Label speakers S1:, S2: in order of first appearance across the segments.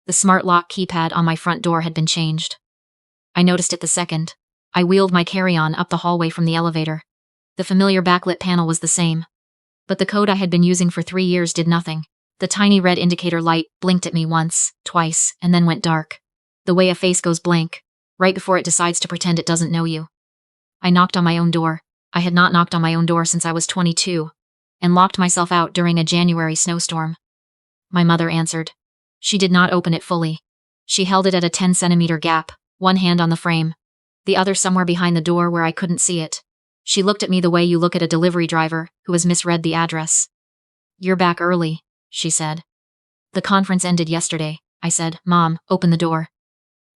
S1: The smart lock keypad on my front door had been changed. I noticed it the second I wheeled my carry-on up the hallway from the elevator. The familiar backlit panel was the same, but the code I had been using for 3 years did nothing. The tiny red indicator light blinked at me once, twice, and then went dark. The way a face goes blank, right before it decides to pretend it doesn't know you. I knocked on my own door. I had not knocked on my own door since I was 22, and locked myself out during a January snowstorm. My mother answered. She did not open it fully. She held it at a 10-centimeter gap, one hand on the frame, the other somewhere behind the door where I couldn't see it. She looked at me the way you look at a delivery driver who has misread the address. "You're back early," she said. "The conference ended yesterday," I said. "Mom, open the door."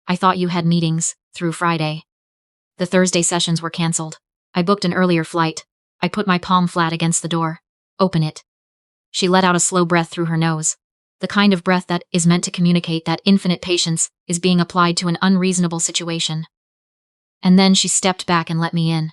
S1: "I thought you had meetings through Friday." The Thursday sessions were cancelled. I booked an earlier flight. I put my palm flat against the door. "Open it." She let out a slow breath through her nose. The kind of breath that is meant to communicate that infinite patience is being applied to an unreasonable situation. And then she stepped back and let me in.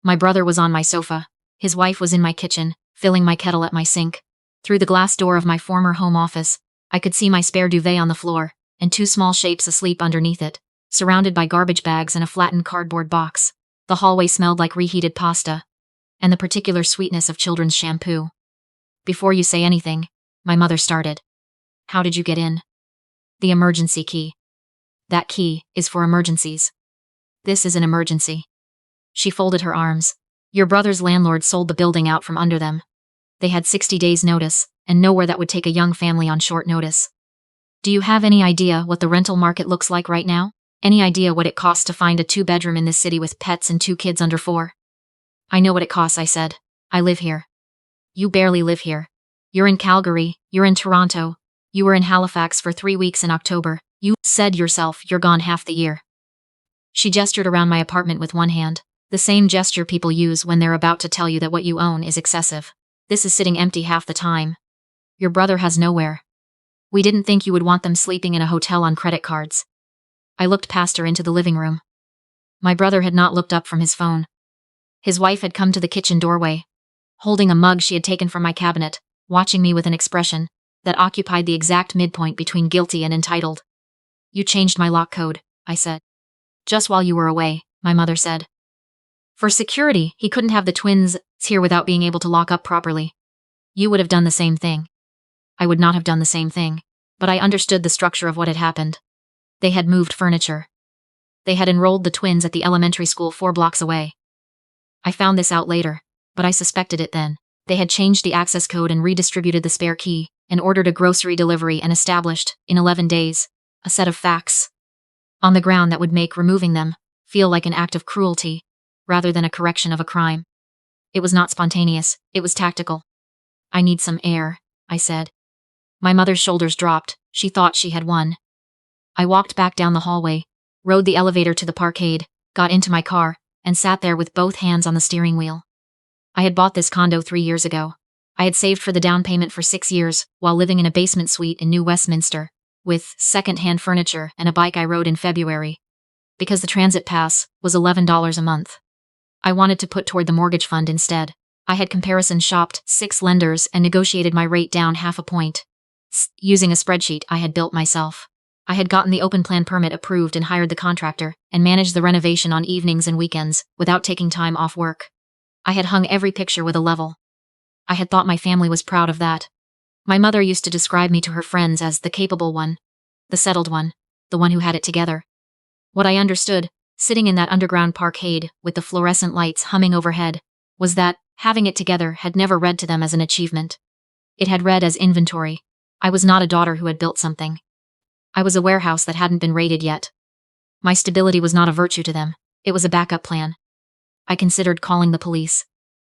S1: My brother was on my sofa. His wife was in my kitchen, filling my kettle at my sink. Through the glass door of my former home office, I could see my spare duvet on the floor, and 2 small shapes asleep underneath it, surrounded by garbage bags and a flattened cardboard box. The hallway smelled like reheated pasta, and the particular sweetness of children's shampoo. "Before you say anything," my mother started. "How did you get in?" "The emergency key." "That key is for emergencies. This is an emergency." She folded her arms. "Your brother's landlord sold the building out from under them. They had 60 days notice, and nowhere that would take a young family on short notice. Do you have any idea what the rental market looks like right now? Any idea what it costs to find a 2-bedroom in this city with pets and 2 kids under 4? "I know what it costs," I said. "I live here." "You barely live here. You're in Calgary, you're in Toronto, you were in Halifax for 3 weeks in October. You said yourself you're gone half the year." She gestured around my apartment with one hand, the same gesture people use when they're about to tell you that what you own is excessive. "This is sitting empty half the time. Your brother has nowhere. We didn't think you would want them sleeping in a hotel on credit cards." I looked past her into the living room. My brother had not looked up from his phone. His wife had come to the kitchen doorway, holding a mug she had taken from my cabinet, watching me with an expression that occupied the exact midpoint between guilty and entitled. "You changed my lock code," I said. "Just while you were away," my mother said. "For security, he couldn't have the twins here without being able to lock up properly. You would have done the same thing." I would not have done the same thing, but I understood the structure of what had happened. They had moved furniture. They had enrolled the twins at the elementary school 4 blocks away. I found this out later, but I suspected it then. They had changed the access code and redistributed the spare key, and ordered a grocery delivery and established, in 11 days, a set of facts on the ground that would make removing them feel like an act of cruelty, rather than a correction of a crime. It was not spontaneous, it was tactical. "I need some air," I said. My mother's shoulders dropped. She thought she had won. I walked back down the hallway, rode the elevator to the parkade, got into my car, and sat there with both hands on the steering wheel. I had bought this condo 3 years ago. I had saved for the down payment for 6 years while living in a basement suite in New Westminster, with second-hand furniture and a bike I rode in February, because the transit pass was $11 a month. I wanted to put toward the mortgage fund instead. I had comparison shopped 6 lenders and negotiated my rate down half a point, using a spreadsheet I had built myself. I had gotten the open plan permit approved and hired the contractor, and managed the renovation on evenings and weekends without taking time off work. I had hung every picture with a level. I had thought my family was proud of that. My mother used to describe me to her friends as the capable one, the settled one, the one who had it together. What I understood, sitting in that underground parkade with the fluorescent lights humming overhead, was that having it together had never read to them as an achievement. It had read as inventory. I was not a daughter who had built something. I was a warehouse that hadn't been raided yet. My stability was not a virtue to them, it was a backup plan. I considered calling the police.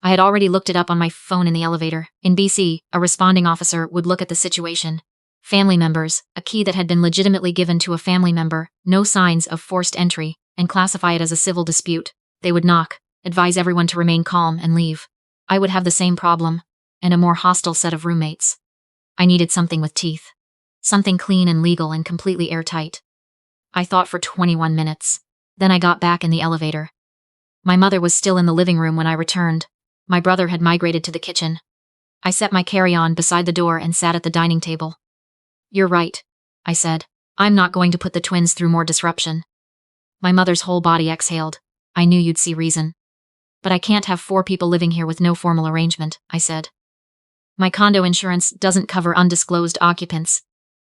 S1: I had already looked it up on my phone in the elevator. In BC, a responding officer would look at the situation. Family members, a key that had been legitimately given to a family member, no signs of forced entry, and classify it as a civil dispute. They would knock, advise everyone to remain calm, and leave. I would have the same problem, and a more hostile set of roommates. I needed something with teeth. Something clean and legal and completely airtight. I thought for 21 minutes. Then I got back in the elevator. My mother was still in the living room when I returned. My brother had migrated to the kitchen. I set my carry-on beside the door and sat at the dining table. "You're right. I said. I'm not going to put the twins through more disruption. My mother's whole body exhaled. I knew you'd see reason. But I can't have 4 people living here with no formal arrangement, I said. My condo insurance doesn't cover undisclosed occupants.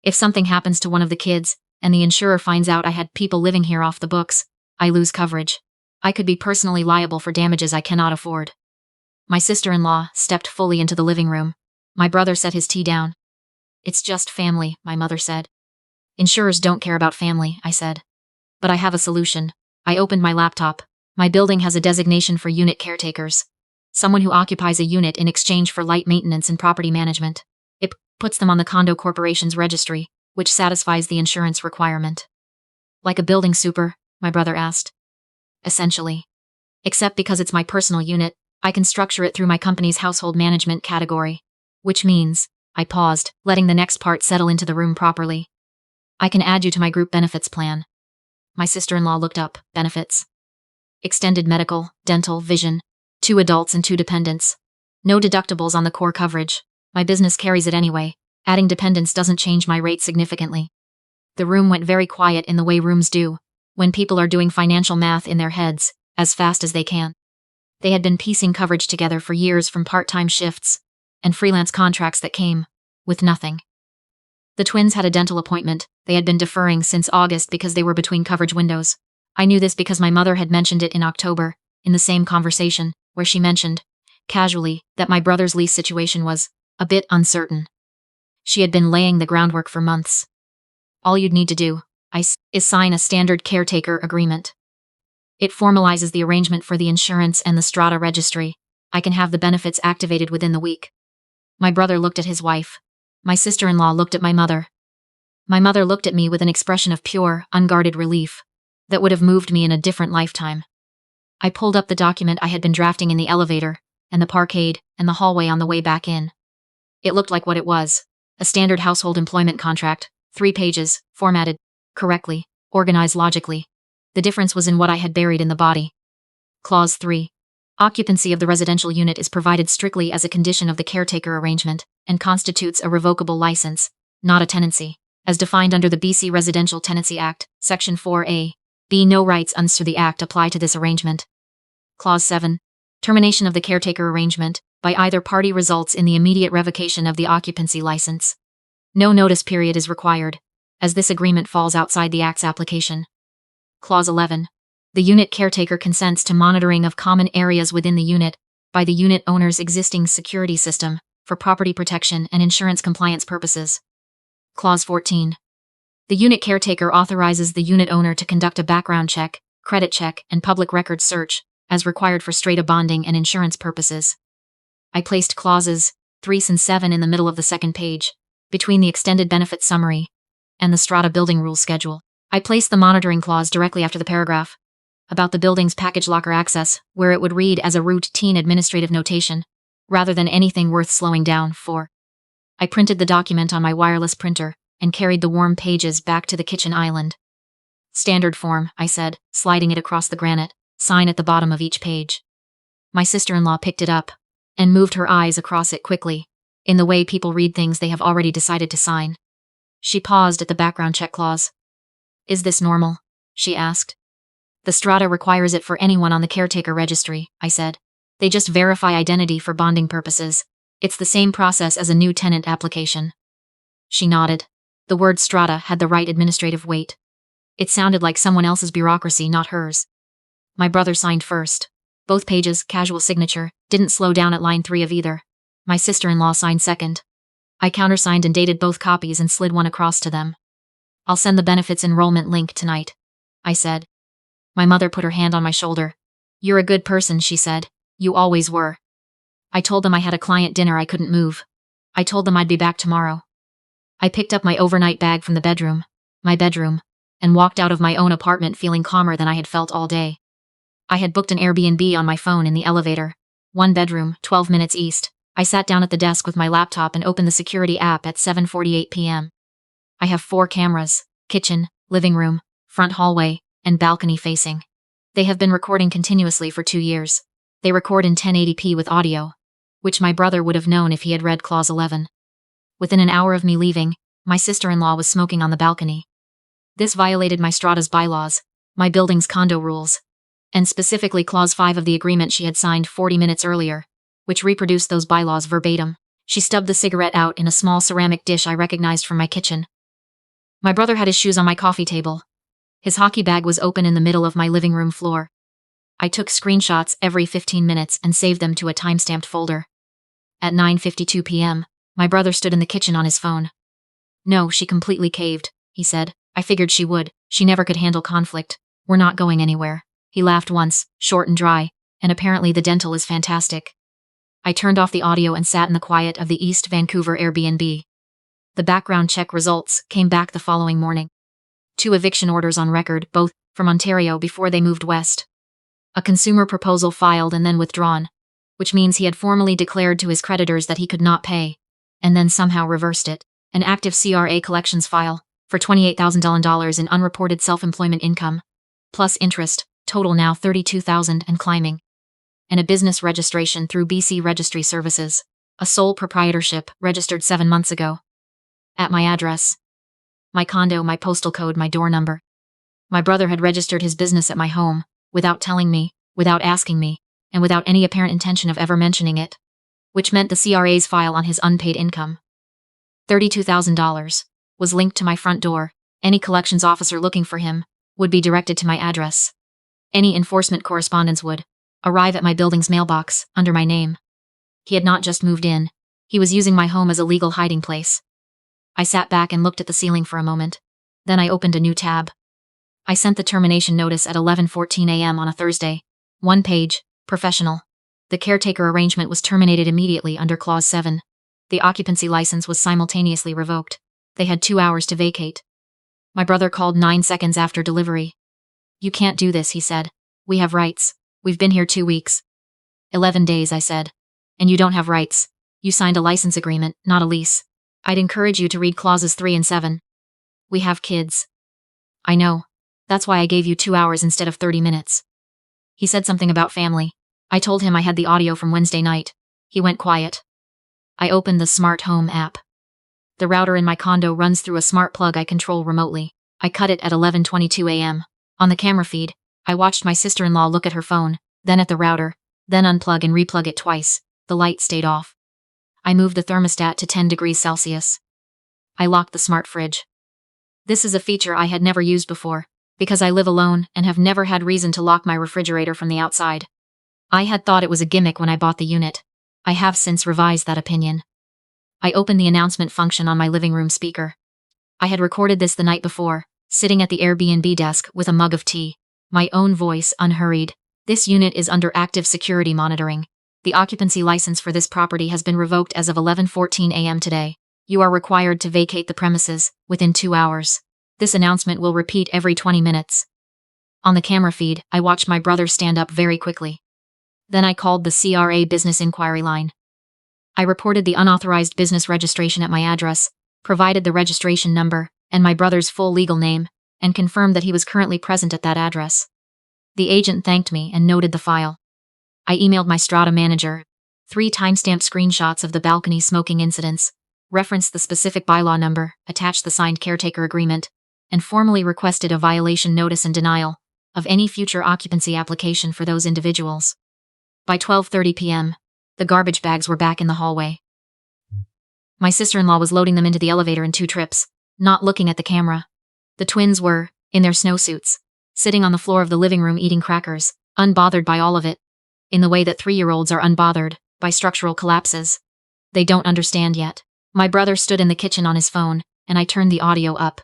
S1: If something happens to one of the kids, and the insurer finds out I had people living here off the books, I lose coverage. I could be personally liable for damages I cannot afford. My sister-in-law stepped fully into the living room. My brother set his tea down. It's just family, my mother said. Insurers don't care about family, I said. But I have a solution. I opened my laptop. My building has a designation for unit caretakers. Someone who occupies a unit in exchange for light maintenance and property management. It puts them on the condo corporation's registry, which satisfies the insurance requirement. Like a building super? My brother asked. Essentially. Except because it's my personal unit, I can structure it through my company's household management category. Which means, I paused, letting the next part settle into the room properly. I can add you to my group benefits plan. My sister-in-law looked up. Benefits. Extended medical, dental, vision. 2 adults and 2 dependents. No deductibles on the core coverage. My business carries it anyway. Adding dependents doesn't change my rate significantly. The room went very quiet in the way rooms do, when people are doing financial math in their heads, as fast as they can. They had been piecing coverage together for years from part-time shifts and freelance contracts that came with nothing. The twins had a dental appointment they had been deferring since August because they were between coverage windows. I knew this because my mother had mentioned it in October, in the same conversation, where she mentioned, casually, that my brother's lease situation was a bit uncertain. She had been laying the groundwork for months. All you'd need to do, is sign a standard caretaker agreement. It formalizes the arrangement for the insurance and the strata registry. I can have the benefits activated within the week. My brother looked at his wife. My sister-in-law looked at my mother. My mother looked at me with an expression of pure, unguarded relief that would have moved me in a different lifetime. I pulled up the document I had been drafting in the elevator, and the parkade, and the hallway on the way back in. It looked like what it was. A standard household employment contract, 3 pages, formatted correctly, organized logically. The difference was in what I had buried in the body. Clause 3. Occupancy of the residential unit is provided strictly as a condition of the caretaker arrangement, and constitutes a revocable license, not a tenancy, as defined under the BC Residential Tenancy Act, Section 4A. B. No rights under the Act apply to this arrangement. Clause 7. Termination of the caretaker arrangement, by either party results in the immediate revocation of the occupancy license. No notice period is required, as this agreement falls outside the Act's application. Clause 11. The unit caretaker consents to monitoring of common areas within the unit by the unit owner's existing security system for property protection and insurance compliance purposes. Clause 14. The unit caretaker authorizes the unit owner to conduct a background check, credit check, and public records search, as required for strata bonding and insurance purposes. I placed clauses 3 and 7 in the middle of the second page, between the extended benefit summary and the strata building rules schedule. I placed the monitoring clause directly after the paragraph about the building's package locker access, where it would read as a routine administrative notation, rather than anything worth slowing down for. I printed the document on my wireless printer and carried the warm pages back to the kitchen island. Standard form, I said, sliding it across the granite, sign at the bottom of each page. My sister-in-law picked it up and moved her eyes across it quickly, in the way people read things they have already decided to sign. She paused at the background check clause. Is this normal? She asked. The strata requires it for anyone on the caretaker registry, I said. They just verify identity for bonding purposes. It's the same process as a new tenant application. She nodded. The word strata had the right administrative weight. It sounded like someone else's bureaucracy, not hers. My brother signed first. Both pages, casual signature, didn't slow down at line 3 of either. My sister-in-law signed second. I countersigned and dated both copies and slid one across to them. I'll send the benefits enrollment link tonight, I said. My mother put her hand on my shoulder. You're a good person, she said. You always were. I told them I had a client dinner I couldn't move. I told them I'd be back tomorrow. I picked up my overnight bag from my bedroom, and walked out of my own apartment feeling calmer than I had felt all day. I had booked an Airbnb on my phone in the elevator. 1 bedroom, 12 minutes east. I sat down at the desk with my laptop and opened the security app at 7:48 p.m. I have 4 cameras, kitchen, living room, front hallway, and balcony facing. They have been recording continuously for 2 years. They record in 1080p with audio, which my brother would have known if he had read Clause 11. Within an hour of me leaving, My sister-in-law was smoking on the balcony. This violated my strata's bylaws, my building's condo rules, and specifically Clause 5 of the agreement she had signed 40 minutes earlier, which reproduced those bylaws verbatim. She stubbed the cigarette out in a small ceramic dish I recognized from my kitchen. My brother had his shoes on my coffee table. His hockey bag was open in the middle of my living room floor. I took screenshots every 15 minutes and saved them to a time-stamped folder. At 9:52 p.m., my brother stood in the kitchen on his phone. "No, she completely caved," he said. "I figured she would. She never could handle conflict. We're not going anywhere." He laughed once, short and dry, and apparently the dental is fantastic. I turned off the audio and sat in the quiet of the East Vancouver Airbnb. The background check results came back the following morning. 2 eviction orders on record, both from Ontario before they moved west. A consumer proposal filed and then withdrawn, which means he had formally declared to his creditors that he could not pay, and then somehow reversed it. An active CRA collections file for $28,000 in unreported self-employment income, plus interest, total now $32,000 and climbing. And a business registration through BC Registry Services, a sole proprietorship registered 7 months ago. At my address. My condo, my postal code, my door number. My brother had registered his business at my home, without telling me, without asking me, and without any apparent intention of ever mentioning it, which meant the CRA's file on his unpaid income. $32,000 was linked to my front door. Any collections officer looking for him would be directed to my address. Any enforcement correspondence would arrive at my building's mailbox under my name. He had not just moved in. He was using my home as a legal hiding place. I sat back and looked at the ceiling for a moment. Then I opened a new tab. I sent the termination notice at 11:14 a.m. on a Thursday. 1 page, professional. The caretaker arrangement was terminated immediately under Clause 7. The occupancy license was simultaneously revoked. They had 2 hours to vacate. My brother called 9 seconds after delivery. "You can't do this," he said. "We have rights. We've been here 2 weeks. 11 days, I said. "And you don't have rights. You signed a license agreement, not a lease. I'd encourage you to read clauses 3 and 7. We have kids." "I know. That's why I gave you 2 hours instead of 30 minutes. He said something about family. I told him I had the audio from Wednesday night. He went quiet. I opened the Smart Home app. The router in my condo runs through a smart plug I control remotely. I cut it at 11:22 a.m. On the camera feed, I watched my sister-in-law look at her phone, then at the router, then unplug and replug it twice. The light stayed off. I moved the thermostat to 10 degrees Celsius. I locked the smart fridge. This is a feature I had never used before, because I live alone and have never had reason to lock my refrigerator from the outside. I had thought it was a gimmick when I bought the unit. I have since revised that opinion. I opened the announcement function on my living room speaker. I had recorded this the night before, sitting at the Airbnb desk with a mug of tea. My own voice, unhurried. "This unit is under active security monitoring. The occupancy license for this property has been revoked as of 11:14 a.m. today. You are required to vacate the premises within 2 hours. This announcement will repeat every 20 minutes. On the camera feed, I watched my brother stand up very quickly. Then I called the CRA business inquiry line. I reported the unauthorized business registration at my address, provided the registration number and my brother's full legal name, and confirmed that he was currently present at that address. The agent thanked me and noted the file. I emailed my strata manager 3 timestamped screenshots of the balcony smoking incidents, referenced the specific bylaw number, attached the signed caretaker agreement, and formally requested a violation notice and denial of any future occupancy application for those individuals. By 12:30 p.m., the garbage bags were back in the hallway. My sister-in-law was loading them into the elevator in 2 trips, not looking at the camera. The twins were, in their snowsuits, sitting on the floor of the living room eating crackers, unbothered by all of it, in the way that 3-year-olds are unbothered by structural collapses. They don't understand yet. My brother stood in the kitchen on his phone, and I turned the audio up.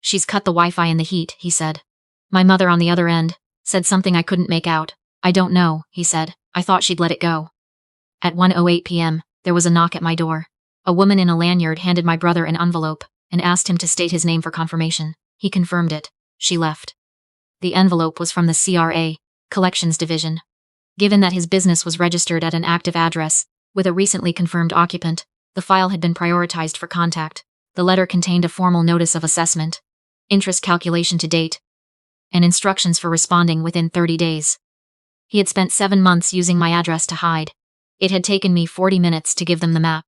S1: "She's cut the Wi-Fi in the heat," he said. My mother on the other end said something I couldn't make out. "I don't know," he said. "I thought she'd let it go." At 1:08 p.m., there was a knock at my door. A woman in a lanyard handed my brother an envelope and asked him to state his name for confirmation. He confirmed it. She left. The envelope was from the CRA, Collections Division. Given that his business was registered at an active address, with a recently confirmed occupant, the file had been prioritized for contact. The letter contained a formal notice of assessment, interest calculation to date, and instructions for responding within 30 days. He had spent 7 months using my address to hide. It had taken me 40 minutes to give them the map.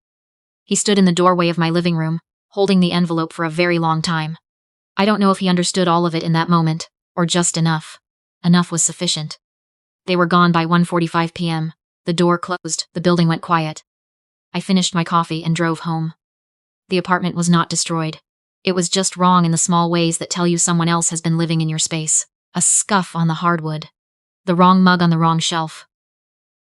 S1: He stood in the doorway of my living room, holding the envelope for a very long time. I don't know if he understood all of it in that moment, or just enough. Enough was sufficient. They were gone by 1:45 p.m. The door closed, the building went quiet. I finished my coffee and drove home. The apartment was not destroyed. It was just wrong in the small ways that tell you someone else has been living in your space. A scuff on the hardwood. The wrong mug on the wrong shelf.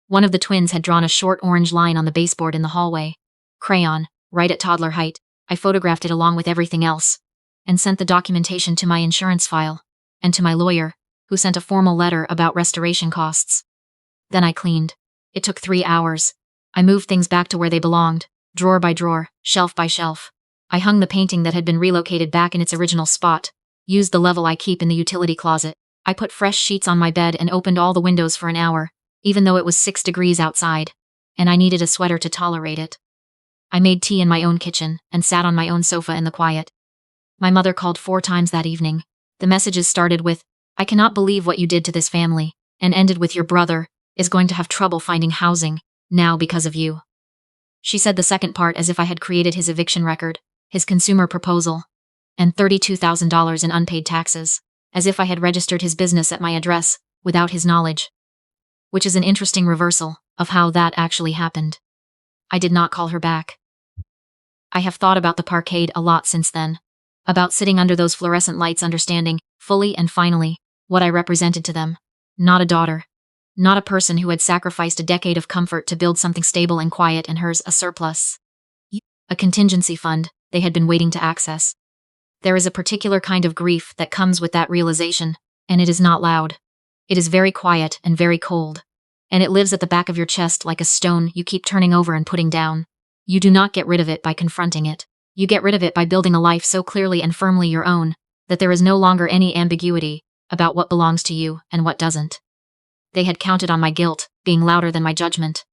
S1: One of the twins had drawn a short orange line on the baseboard in the hallway. Crayon, right at toddler height. I photographed it along with everything else, and sent the documentation to my insurance file, and to my lawyer, who sent a formal letter about restoration costs. Then I cleaned. It took 3 hours. I moved things back to where they belonged, drawer by drawer, shelf by shelf. I hung the painting that had been relocated back in its original spot, used the level I keep in the utility closet. I put fresh sheets on my bed and opened all the windows for an hour, even though it was 6 degrees outside, and I needed a sweater to tolerate it. I made tea in my own kitchen and sat on my own sofa in the quiet. My mother called 4 times that evening. The messages started with, "I cannot believe what you did to this family," and ended with, "Your brother is going to have trouble finding housing now because of you." She said the second part as if I had created his eviction record, his consumer proposal, and $32,000 in unpaid taxes, as if I had registered his business at my address without his knowledge. Which is an interesting reversal of how that actually happened. I did not call her back. I have thought about the parkade a lot since then, about sitting under those fluorescent lights, understanding, fully and finally, what I represented to them. Not a daughter. Not a person who had sacrificed a decade of comfort to build something stable and quiet, and hers a surplus. A contingency fund they had been waiting to access. There is a particular kind of grief that comes with that realization, and it is not loud. It is very quiet and very cold, and it lives at the back of your chest like a stone you keep turning over and putting down. You do not get rid of it by confronting it. You get rid of it by building a life so clearly and firmly your own that there is no longer any ambiguity about what belongs to you and what doesn't. They had counted on my guilt being louder than my judgment.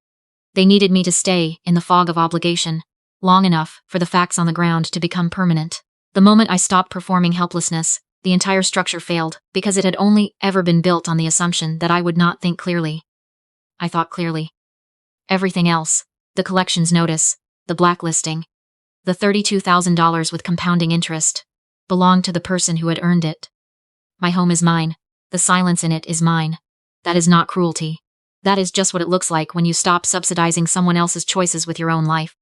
S1: They needed me to stay in the fog of obligation long enough for the facts on the ground to become permanent. The moment I stopped performing helplessness, the entire structure failed because it had only ever been built on the assumption that I would not think clearly. I thought clearly. Everything else, the collections notice, the blacklisting, the $32,000 with compounding interest, belonged to the person who had earned it. My home is mine. The silence in it is mine. That is not cruelty. That is just what it looks like when you stop subsidizing someone else's choices with your own life.